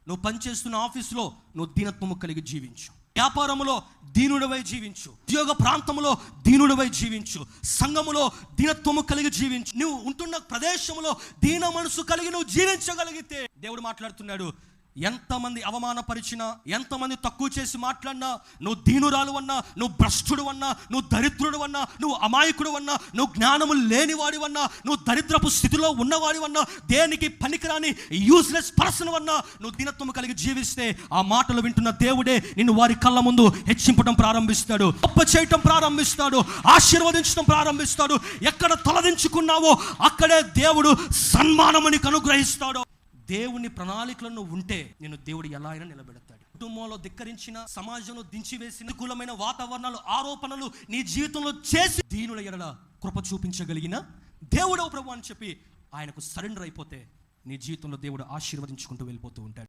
నువ్వు పనిచేస్తున్న ఆఫీసులో నువ్వు దీనత్వము కలిగి జీవించు. వ్యాపారములో దీనుడివై జీవించు. ఉద్యోగ ప్రాంతంలో దీనుడివై జీవించు. సంఘములో దీనత్వము కలిగి జీవించు. నువ్వు ఉంటున్న ప్రదేశంలో దీన మనసు కలిగి నువ్వు జీవించగలిగితే దేవుడు మాట్లాడుతున్నాడు, ఎంతమంది అవమానపరిచినా, ఎంతమంది తక్కువ చేసి మాట్లాడినా, నువ్వు దీనురాలు అన్నా, నువ్వు భ్రష్టుడు అన్నా, నువ్వు దరిద్రుడు అన్నా, నువ్వు అమాయకుడు అన్నా, నువ్వు జ్ఞానము లేనివాడివన్నా, నువ్వు దరిద్రపు స్థితిలో ఉన్నవాడివన్నా, దేనికి పనికిరాని యూస్లెస్ పర్సన్ అన్నా, నువ్వు దీనత్వము కలిగి జీవిస్తే ఆ మాటలు వింటున్న దేవుడే నిన్ను వారి కళ్ళ ముందు హెచ్చింపడం ప్రారంభిస్తాడు, గొప్ప చేయటం ప్రారంభిస్తాడు, ఆశీర్వదించడం ప్రారంభిస్తాడు. ఎక్కడ తలదించుకున్నావో అక్కడే దేవుడు సన్మానము నీకు అనుగ్రహిస్తాడు. దేవుని ప్రణాళికలను ఉంటే నేను దేవుడు ఎలా అయినా నిలబెడతాడు. కుటుంబంలో ధిక్కరించిన, సమాజంలో దించివేసిన, అనుకూలమైన వాతావరణాలు, ఆరోపణలు నీ జీవితంలో చేసి దీనుల ఎడల కృప చూపించగలిగిన దేవుడవు ప్రభు అని చెప్పి ఆయనకు సరెండర్ అయిపోతే నీ జీవితంలో దేవుడు ఆశీర్వదించుకుంటూ వెళ్ళిపోతూ ఉంటాడు.